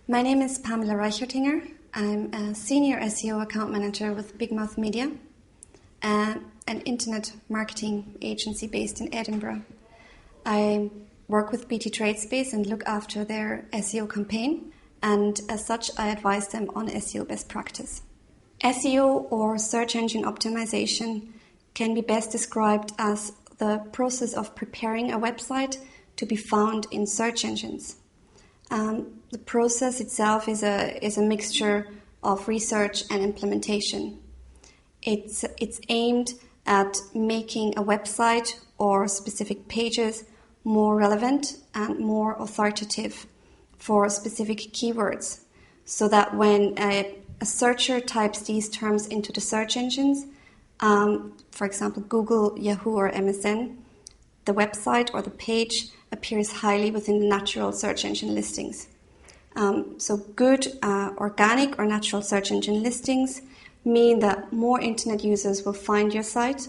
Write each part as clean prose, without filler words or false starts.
My name is Pamela Reichertinger. I'm a senior SEO account manager with Bigmouthmedia, an internet marketing agency based in Edinburgh. I work with BT Tradespace and look after their SEO campaign, and as such I advise them on SEO best practice. SEO, or search engine optimization, can be best described as the process of preparing a website to be found in search engines. The process itself is a mixture of research and implementation. It's aimed at making a website or specific pages more relevant and more authoritative for specific keywords, so that when a searcher types these terms into the search engines, for example Google, Yahoo or MSN, the website or the page appears highly within the natural search engine listings. So good organic or natural search engine listings mean that more internet users will find your site,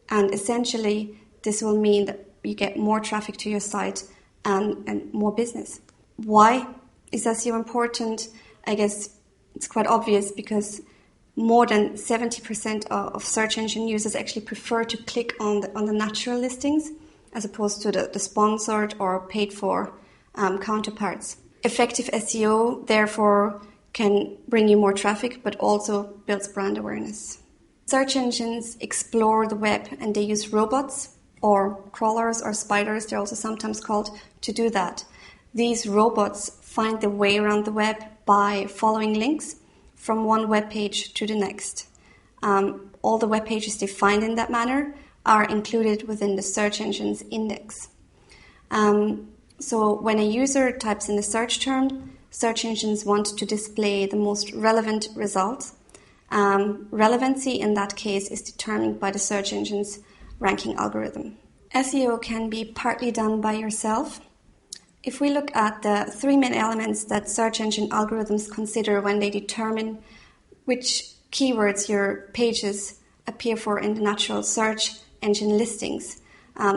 and essentially this will mean that you get more traffic to your site and more business. Why is SEO important? I guess it's quite obvious, because more than 70% of search engine users actually prefer to click on the natural listings as opposed to the sponsored or paid for counterparts. Effective SEO, therefore, can bring you more traffic, but also builds brand awareness. Search engines explore the web, and they use robots or crawlers or spiders, they're also sometimes called, to do that. These robots find their way around the web by following links from one web page to the next. All the web pages they find in that manner are included within the search engine's index. So when a user types in the search term, search engines want to display the most relevant results. Relevancy in that case is determined by the search engine's ranking algorithm. SEO can be partly done by yourself. If we look at the three main elements that search engine algorithms consider when they determine which keywords your pages appear for in the natural search engine listings,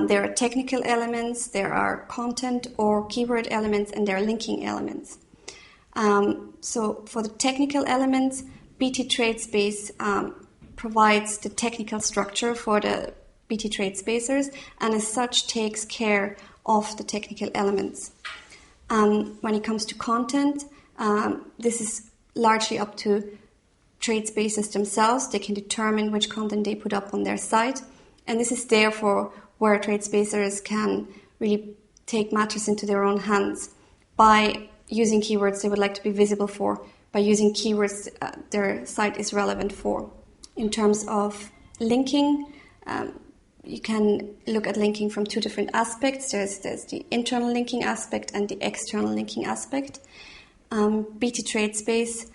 there are technical elements, there are content or keyword elements, and there are linking elements. So for the technical elements, BT Tradespace provides the technical structure for the BT Tradespacers, and as such takes care of the technical elements. When it comes to content, this is largely up to Tradespacers themselves. They can determine which content they put up on their site, and this is therefore where Tradespacers can really take matters into their own hands by using keywords they would like to be visible for, by using keywords their site is relevant for. In terms of linking, you can look at linking from two different aspects. There's the internal linking aspect and the external linking aspect. BT Tradespace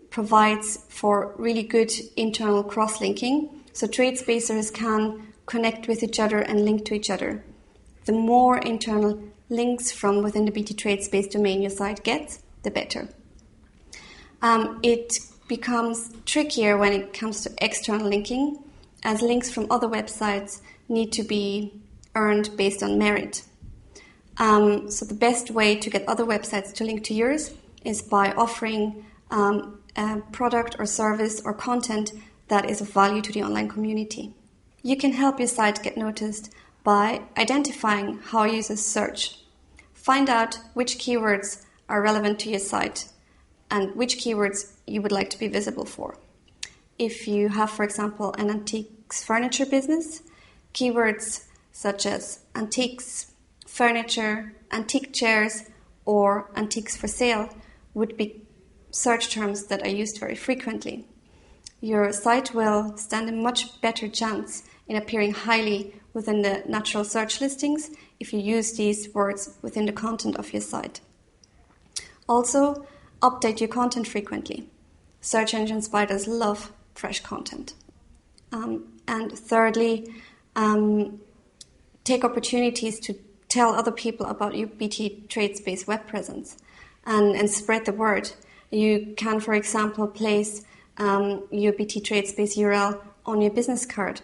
provides for really good internal cross-linking, so Tradespacers can connect with each other and link to each other. The more internal links from within the BT Tradespace domain your site gets, the better. It becomes trickier when it comes to external linking, as links from other websites need to be earned based on merit. So the best way to get other websites to link to yours is by offering a product or service or content that is of value to the online community. You can help your site get noticed by identifying how users search. Find out which keywords are relevant to your site and which keywords you would like to be visible for. If you have, for example, an antiques furniture business, keywords such as antiques, furniture, antique chairs, or antiques for sale would be search terms that are used very frequently. Your site will stand a much better chance in appearing highly within the natural search listings if you use these words within the content of your site. Also, update your content frequently. Search engine spiders love fresh content. And thirdly, take opportunities to tell other people about your BT Tradespace web presence and spread the word. You can, for example, place your BT Tradespace URL on your business card,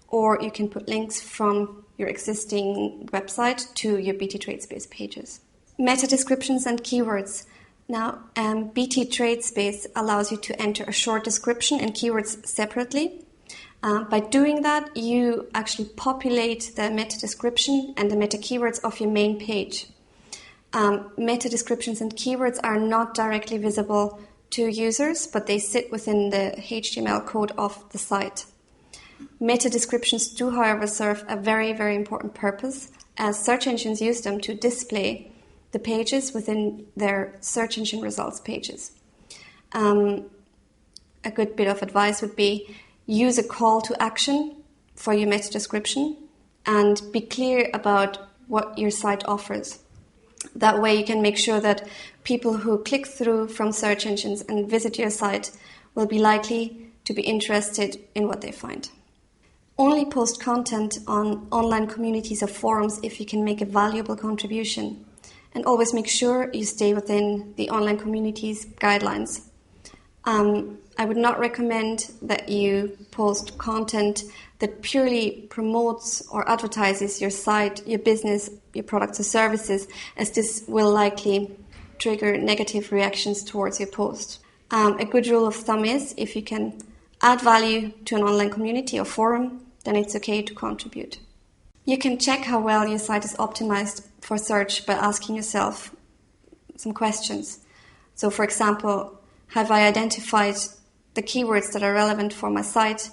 or you can put links from your existing website to your BT Tradespace pages. Meta descriptions and keywords. Now, BT Tradespace allows you to enter a short description and keywords separately. By doing that, you actually populate the meta description and the meta keywords of your main page. Meta descriptions and keywords are not directly visible to users, but they sit within the HTML code of the site. Meta descriptions do, however, serve a very, very important purpose, as search engines use them to display the pages within their search engine results pages. A good bit of advice would be use a call to action for your meta description and be clear about what your site offers. That way you can make sure that people who click through from search engines and visit your site will be likely to be interested in what they find. Only post content on online communities or forums if you can make a valuable contribution. And always make sure you stay within the online community's guidelines. I would not recommend that you post content that purely promotes or advertises your site, your business, your products or services, as this will likely trigger negative reactions towards your post. A good rule of thumb is if you can add value to an online community or forum, then it's okay to contribute. You can check how well your site is optimized for search by asking yourself some questions. So, for example, have I identified the keywords that are relevant for my site,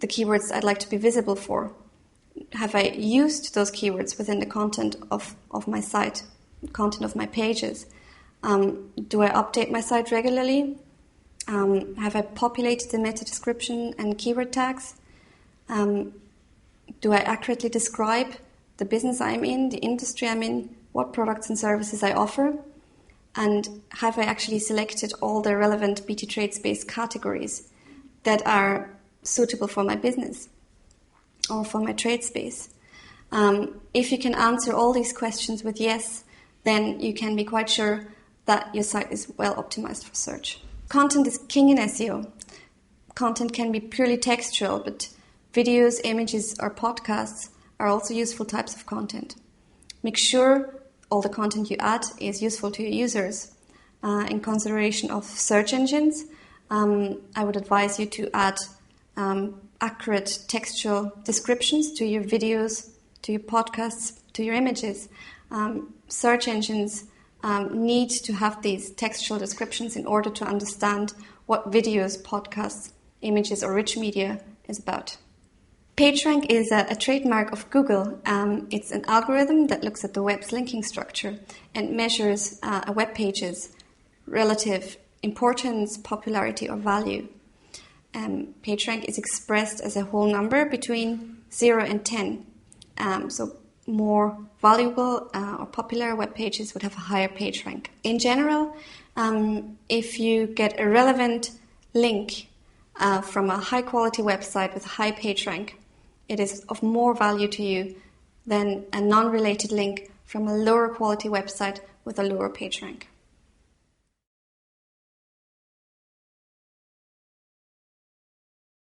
the keywords I'd like to be visible for? Have I used those keywords within the content of my site, content of my pages? Do I update my site regularly? Have I populated the meta description and keyword tags? Do I accurately describe the business I'm in, the industry I'm in, what products and services I offer? And have I actually selected all the relevant BT Tradespace categories that are suitable for my business or for my trade space? If you can answer all these questions with yes, then you can be quite sure that your site is well optimized for search. Content is king in SEO. Content can be purely textual, but videos, images, or podcasts are also useful types of content. Make sure all the content you add is useful to your users. In consideration of search engines, I would advise you to add accurate textual descriptions to your videos, to your podcasts, to your images. Search engines need to have these textual descriptions in order to understand what videos, podcasts, images, or rich media is about. PageRank is a trademark of Google. It's an algorithm that looks at the web's linking structure and measures a web page's relative importance, popularity, or value. PageRank is expressed as a whole number between 0 and 10. So more valuable or popular web pages would have a higher PageRank. In general, if you get a relevant link from a high-quality website with a high PageRank, it is of more value to you than a non-related link from a lower quality website with a lower PageRank.